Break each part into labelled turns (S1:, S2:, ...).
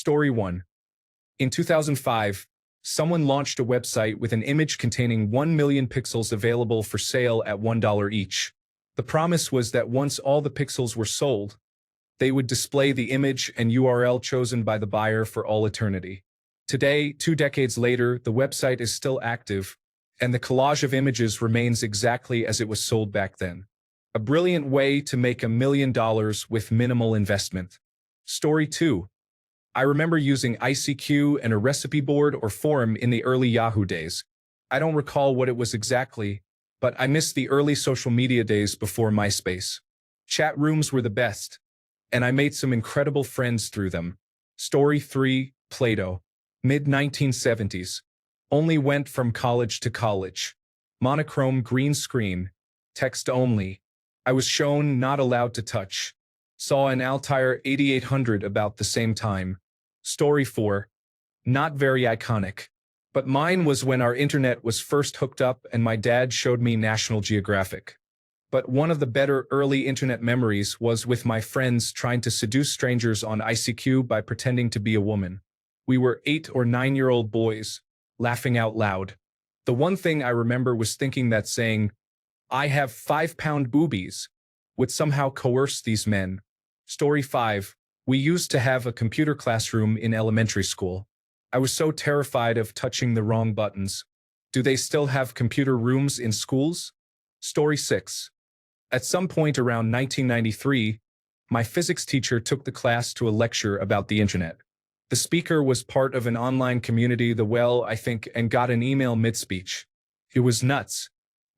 S1: Story 1. In 2005, someone launched a website with an image containing 1 million pixels available for sale at $1 each. The promise was that once all the pixels were sold, they would display the image and URL chosen by the buyer for all eternity. Today, 2 decades later, the website is still active, and the collage of images remains exactly as it was sold back then. A brilliant way to make $1 million with minimal investment. Story 2. I remember using ICQ and a recipe board or forum in the early Yahoo days. I don't recall what it was exactly, but I miss the early social media days before MySpace. Chat rooms were the best, and I made some incredible friends through them. Story 3. Play-Doh. Mid-1970s. Only went from college to college. Monochrome green screen. Text only. I was shown not allowed to touch. Saw an Altair 8800 about the same time. Story 4. Not very iconic. But mine was when our internet was first hooked up and my dad showed me National Geographic. But one of the better early internet memories was with my friends trying to seduce strangers on ICQ by pretending to be a woman. We were 8 or 9-year-old boys, laughing out loud. The one thing I remember was thinking that saying, "I have 5-pound boobies," would somehow coerce these men. Story 5. We used to have a computer classroom in elementary school. I was so terrified of touching the wrong buttons. Do they still have computer rooms in schools? Story 6. At some point around 1993, my physics teacher took the class to a lecture about the internet. The speaker was part of an online community, I think, and got an email mid-speech. It was nuts.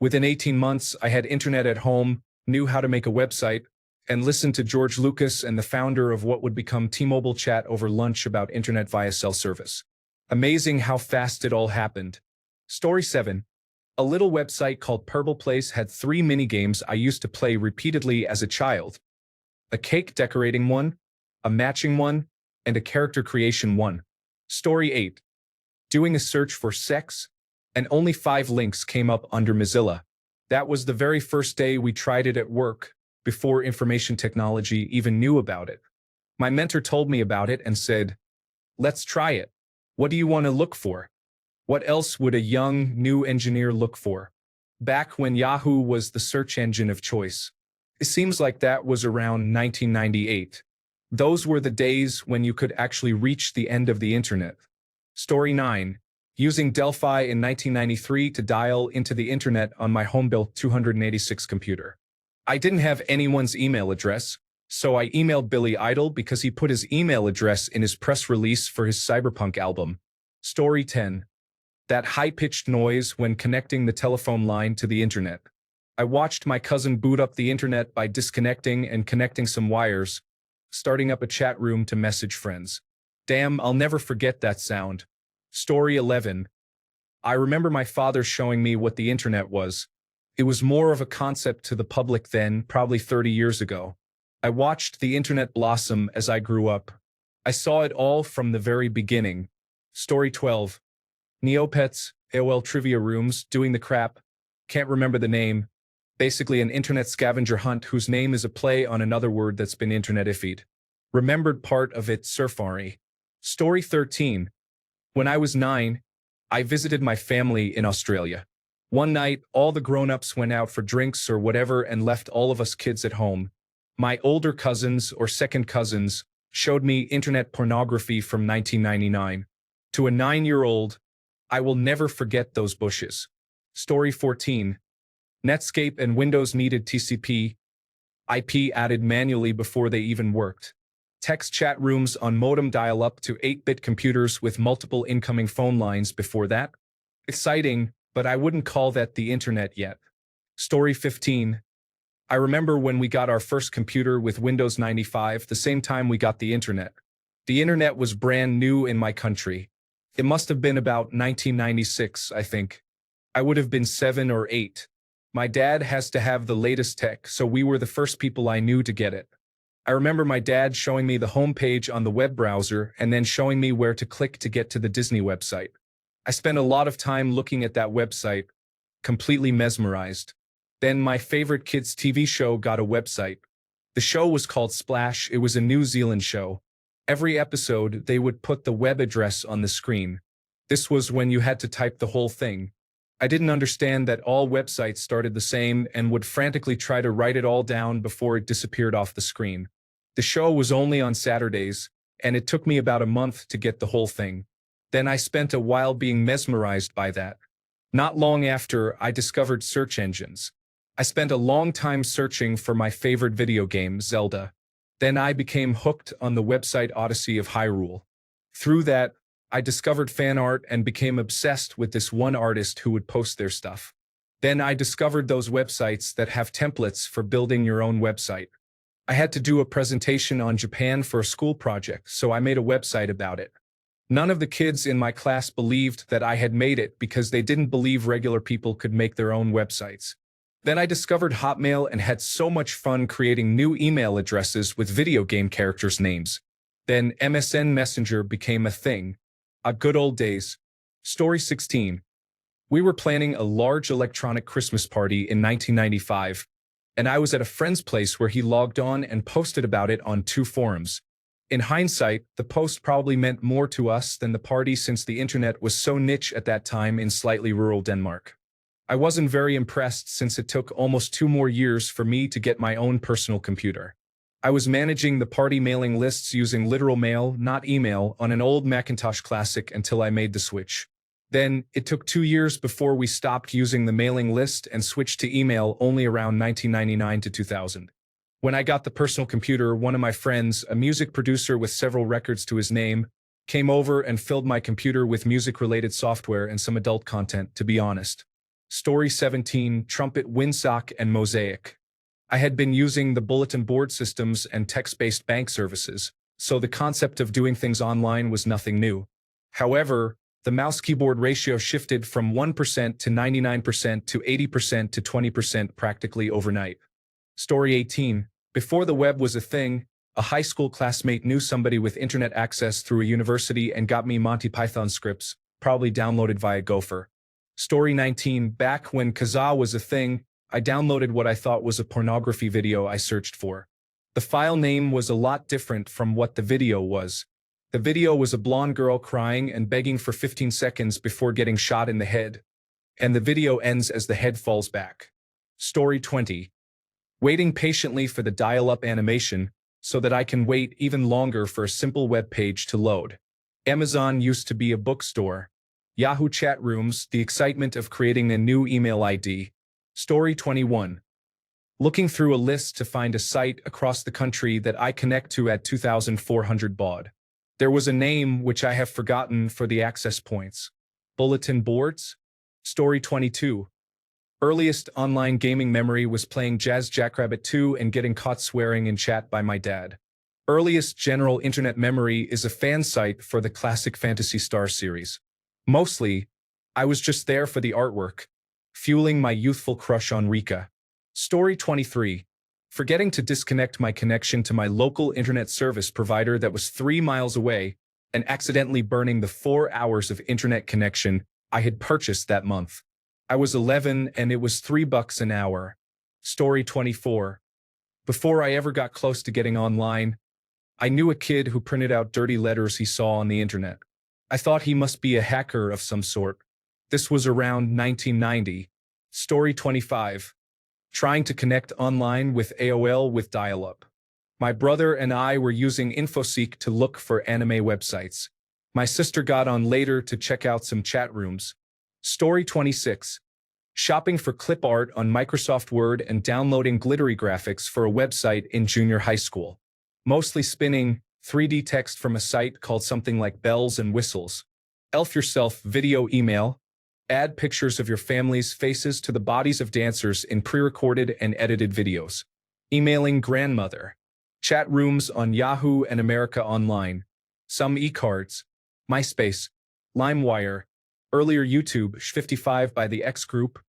S1: Within 18 months, I had internet at home, knew how to make a website, and listened to George Lucas and the founder of what would become T-Mobile chat over lunch about internet via cell service. Amazing how fast it all happened. Story 7. A little website called Purple Place had 3 minigames I used to play repeatedly as a child. A cake decorating one, a matching one, and a character creation one. Story 8. Doing a search for sex, and only 5 links came up under Mozilla. That was the very first day we tried it at work, before information technology even knew about it. My mentor told me about it and said, "Let's try it. What do you want to look for?" What else would a young, new engineer look for? Back when Yahoo was the search engine of choice. It seems like that was around 1998. Those were the days when you could actually reach the end of the internet. Story 9. Using Delphi in 1993 to dial into the internet on my home-built 286 computer. I didn't have anyone's email address, so I emailed Billy Idol because he put his email address in his press release for his Cyberpunk album. Story 10. That high-pitched noise when connecting the telephone line to the internet. I watched my cousin boot up the internet by disconnecting and connecting some wires, starting up a chat room to message friends. Damn, I'll never forget that sound. Story 11. I remember my father showing me what the internet was. It was more of a concept to the public then, probably 30 years ago. I watched the internet blossom as I grew up. I saw it all from the very beginning. Story 12. Neopets, AOL trivia rooms, doing the crap. Can't remember the name. Basically an internet scavenger hunt whose name is a play on another word that's been internet-ified. Remembered part of it, Surfari. Story 13. When I was 9, I visited my family in Australia. One night, all the grown-ups went out for drinks or whatever and left all of us kids at home. My older cousins or second cousins showed me internet pornography from 1999. To a 9-year-old, I will never forget those bushes. Story 14. Netscape and Windows needed TCP/IP added manually before they even worked. Text chat rooms on modem dial-up to 8-bit computers with multiple incoming phone lines before that. Exciting, but I wouldn't call that the internet yet. Story 15. I remember when we got our first computer with Windows 95, the same time we got the internet. The internet was brand new in my country. It must have been about 1996, I think. I would have been 7 or 8. My dad has to have the latest tech, so we were the first people I knew to get it. I remember my dad showing me the homepage on the web browser and then showing me where to click to get to the Disney website. I spent a lot of time looking at that website, completely mesmerized. Then my favorite kids' TV show got a website. The show was called Splash. It was a New Zealand show. Every episode, they would put the web address on the screen. This was when you had to type the whole thing. I didn't understand that all websites started the same and would frantically try to write it all down before it disappeared off the screen. The show was only on Saturdays, and it took me about a month to get the whole thing. Then I spent a while being mesmerized by that. Not long after, I discovered search engines. I spent a long time searching for my favorite video game, Zelda. Then I became hooked on the website Odyssey of Hyrule. Through that, I discovered fan art and became obsessed with this one artist who would post their stuff. Then I discovered those websites that have templates for building your own website. I had to do a presentation on Japan for a school project, so I made a website about it. None of the kids in my class believed that I had made it because they didn't believe regular people could make their own websites. Then I discovered Hotmail and had so much fun creating new email addresses with video game characters' names. Then MSN Messenger became a thing. Good old days. Story 16. We were planning a large electronic Christmas party in 1995, and I was at a friend's place where he logged on and posted about it on 2 forums. In hindsight, the post probably meant more to us than the party since the internet was so niche at that time in slightly rural Denmark. I wasn't very impressed since it took almost 2 more years for me to get my own personal computer. I was managing the party mailing lists using literal mail, not email, on an old Macintosh Classic until I made the switch. Then, it took 2 years before we stopped using the mailing list and switched to email only around 1999 to 2000. When I got the personal computer, one of my friends, a music producer with several records to his name, came over and filled my computer with music-related software and some adult content, to be honest. Story 17, Trumpet, Windsock, and Mosaic. I had been using the bulletin board systems and text-based bank services, so the concept of doing things online was nothing new. However, the mouse-keyboard ratio shifted from 1% to 99% to 80% to 20% practically overnight. Story 18. Before the web was a thing, a high school classmate knew somebody with internet access through a university and got me Monty Python scripts, probably downloaded via Gopher. Story 19. Back when Kazaa was a thing, I downloaded what I thought was a pornography video I searched for. The file name was a lot different from what the video was. The video was a blonde girl crying and begging for 15 seconds before getting shot in the head. And the video ends as the head falls back. Story 20. Waiting patiently for the dial-up animation so that I can wait even longer for a simple web page to load. Amazon used to be a bookstore. Yahoo chat rooms, the excitement of creating a new email ID. Story 21. Looking through a list to find a site across the country that I connect to at 2,400 baud. There was a name which I have forgotten for the access points. Bulletin boards? Story 22. Earliest online gaming memory was playing Jazz Jackrabbit 2 and getting caught swearing in chat by my dad. Earliest general internet memory is a fan site for the classic Phantasy Star series. Mostly, I was just there for the artwork, fueling my youthful crush on Rika. Story 23. Forgetting to disconnect my connection to my local internet service provider that was 3 miles away and accidentally burning the 4 hours of internet connection I had purchased that month. I was 11 and it was $3 an hour. Story 24. Before I ever got close to getting online, I knew a kid who printed out dirty letters he saw on the internet. I thought he must be a hacker of some sort. This was around 1990. Story 25. Trying to connect online with AOL with dial-up. My brother and I were using InfoSeek to look for anime websites. My sister got on later to check out some chat rooms. Story 26. Shopping for clip art on Microsoft Word and downloading glittery graphics for a website in junior high school. Mostly spinning 3D text from a site called something like Bells and Whistles. Elf yourself video email. Add pictures of your family's faces to the bodies of dancers in pre-recorded and edited videos. Emailing grandmother. Chat rooms on Yahoo and America Online. Some e-cards. MySpace. LimeWire. Earlier YouTube, Sh55 by the X Group.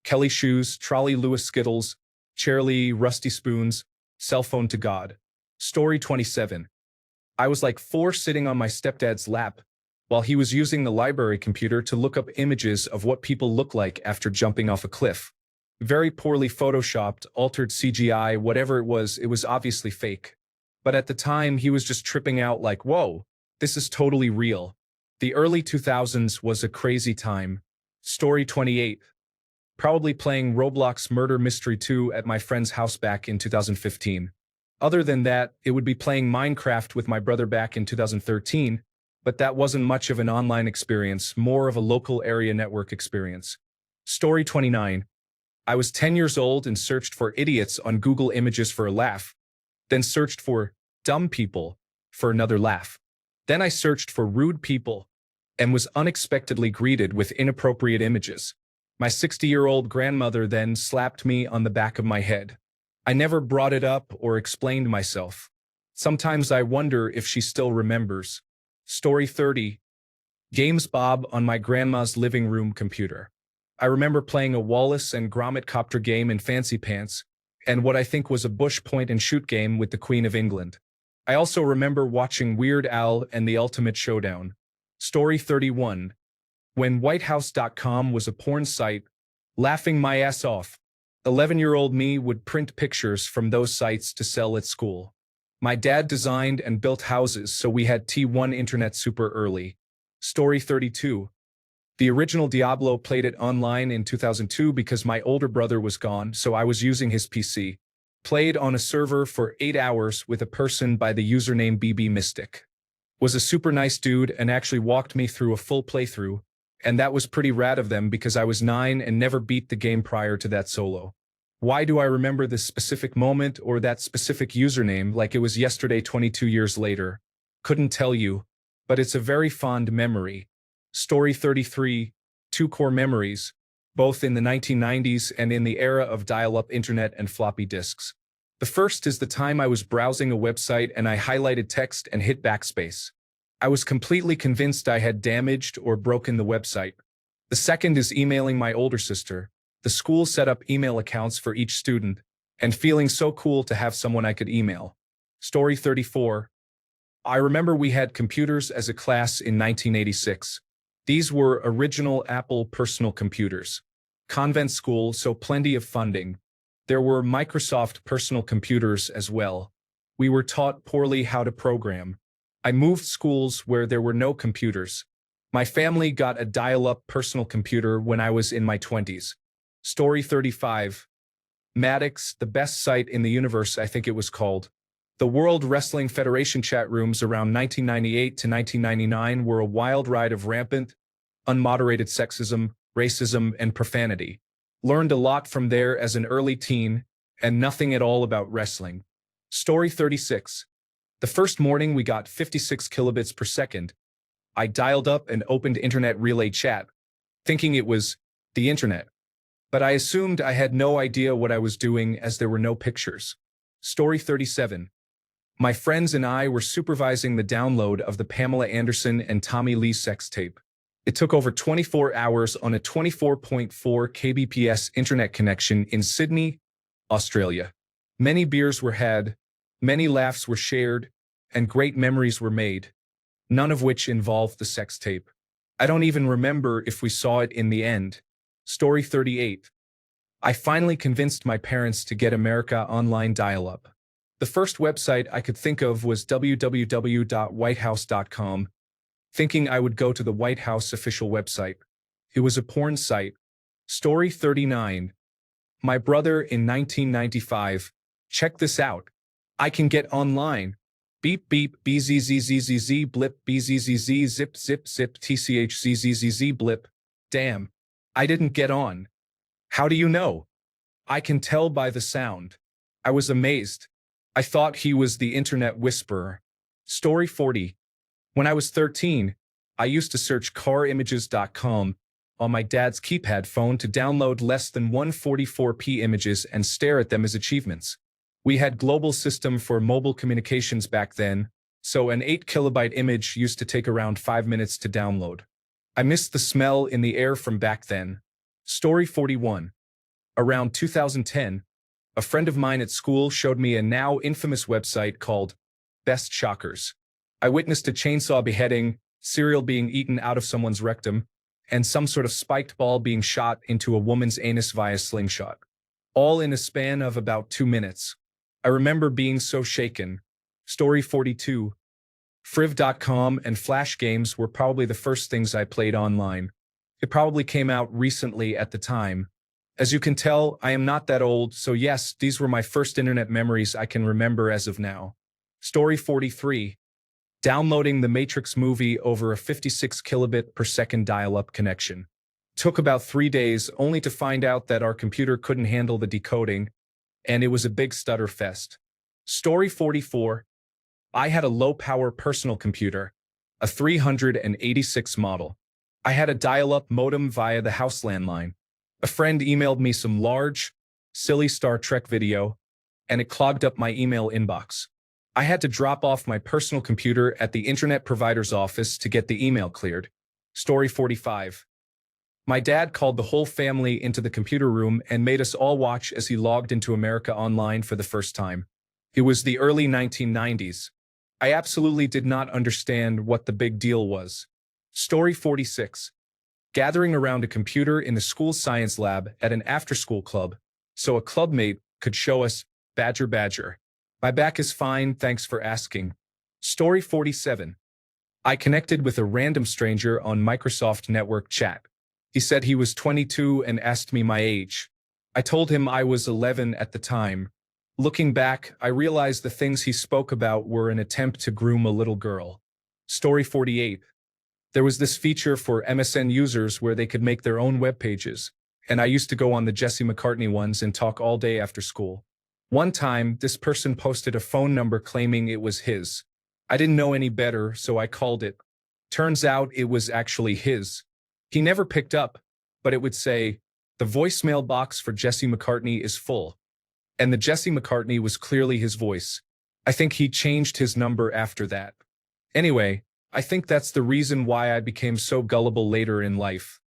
S1: Kelly Shoes, Trolley Lewis Skittles. Charlie, Rusty Spoons. Cell phone to God. Story 27. I was like 4 sitting on my stepdad's lap while he was using the library computer to look up images of what people look like after jumping off a cliff. Very poorly photoshopped, altered CGI, whatever it was obviously fake. But at the time, he was just tripping out like, whoa, this is totally real. The early 2000s was a crazy time. Story 28. Probably playing Roblox Murder Mystery 2 at my friend's house back in 2015. Other than that, it would be playing Minecraft with my brother back in 2013, but that wasn't much of an online experience, more of a local area network experience. Story 29. I was 10 years old and searched for idiots on Google Images for a laugh, then searched for dumb people for another laugh. Then I searched for rude people and was unexpectedly greeted with inappropriate images. My 60-year-old grandmother then slapped me on the back of my head. I never brought it up or explained myself. Sometimes I wonder if she still remembers. Story 30. Games Bob on my grandma's living room computer. I remember playing a Wallace and Gromit copter game in Fancy Pants, and what I think was a bush point and shoot game with the Queen of England. I also remember watching Weird Al and the Ultimate Showdown. Story 31. When WhiteHouse.com was a porn site, laughing my ass off. 11-year-old me would print pictures from those sites to sell at school. My dad designed and built houses, so we had T1 internet super early. Story 32. The original Diablo played it online in 2002 because my older brother was gone, so I was using his PC. Played on a server for 8 hours with a person by the username BB Mystic. Was a super nice dude and actually walked me through a full playthrough, and that was pretty rad of them because I was 9 and never beat the game prior to that solo. Why do I remember this specific moment or that specific username like it was yesterday 22 years later? Couldn't tell you, but it's a very fond memory. Story 33. 2 core memories, both in the 1990s and in the era of dial-up internet and floppy disks. The first is the time I was browsing a website and I highlighted text and hit backspace. I was completely convinced I had damaged or broken the website. The second is emailing my older sister. The school set up email accounts for each student, and feeling so cool to have someone I could email. Story 34. I remember we had computers as a class in 1986. These were original Apple personal computers. Convent school, so plenty of funding. There were Microsoft personal computers as well. We were taught poorly how to program. I moved schools where there were no computers. My family got a dial-up personal computer when I was in my 20s. Story 35. Maddox, the best site in the universe, I think it was called. The World Wrestling Federation chat rooms around 1998 to 1999 were a wild ride of rampant, unmoderated sexism, racism, and profanity. Learned a lot from there as an early teen, and nothing at all about wrestling. Story 36. The first morning we got 56 kilobits per second. I dialed up and opened Internet Relay Chat, thinking it was the internet. But I assumed I had no idea what I was doing as there were no pictures. Story 37. My friends and I were supervising the download of the Pamela Anderson and Tommy Lee sex tape. It took over 24 hours on a 24.4 kbps internet connection in Sydney, Australia. Many beers were had, many laughs were shared, and great memories were made, none of which involved the sex tape. I don't even remember if we saw it in the end. Story 38. I finally convinced my parents to get America Online dial-up. The first website I could think of was www.whitehouse.com, thinking I would go to the White House official website. It was a porn site. Story 39. My brother in 1995. Check this out. I can get online. Beep beep bzzzzz blip bzzz zip zip zip tchzzz blip. Damn. I didn't get on. How do you know? I can tell by the sound. I was amazed. I thought he was the internet whisperer. Story 40. When I was 13, I used to search carimages.com on my dad's keypad phone to download less than 144p images and stare at them as achievements. We had global system for mobile communications back then, so an 8 kilobyte image used to take around 5 minutes to download. I missed the smell in the air from back then. Story 41. Around 2010, a friend of mine at school showed me a now infamous website called Best Shockers. I witnessed a chainsaw beheading, cereal being eaten out of someone's rectum, and some sort of spiked ball being shot into a woman's anus via slingshot. All in a span of about 2 minutes. I remember being so shaken. Story 42. Friv.com and Flash games were probably the first things I played online. It probably came out recently at the time. As you can tell, I am not that old, so yes, these were my first internet memories I can remember as of now. Story 43. Downloading the Matrix movie over a 56 kilobit per second dial-up connection. Took about 3 days only to find out that our computer couldn't handle the decoding, and it was a big stutter fest. Story 44. I had a low-power personal computer, a 386 model. I had a dial-up modem via the house landline. A friend emailed me some large, silly Star Trek video, and it clogged up my email inbox. I had to drop off my personal computer at the internet provider's office to get the email cleared. Story 45. My dad called the whole family into the computer room and made us all watch as he logged into America Online for the first time. It was the early 1990s. I absolutely did not understand what the big deal was. Story 46. Gathering around a computer in the school science lab at an after-school club, so a clubmate could show us Badger Badger. My back is fine, thanks for asking. Story 47. I connected with a random stranger on Microsoft Network Chat. He said he was 22 and asked me my age. I told him I was 11 at the time. Looking back, I realized the things he spoke about were an attempt to groom a little girl. Story 48. There was this feature for MSN users where they could make their own web pages, and I used to go on the Jesse McCartney ones and talk all day after school. One time, this person posted a phone number claiming it was his. I didn't know any better, so I called it. Turns out it was actually his. He never picked up, but it would say, "The voicemail box for Jesse McCartney is full." And the Jesse McCartney was clearly his voice. I think he changed his number after that. Anyway, I think that's the reason why I became so gullible later in life.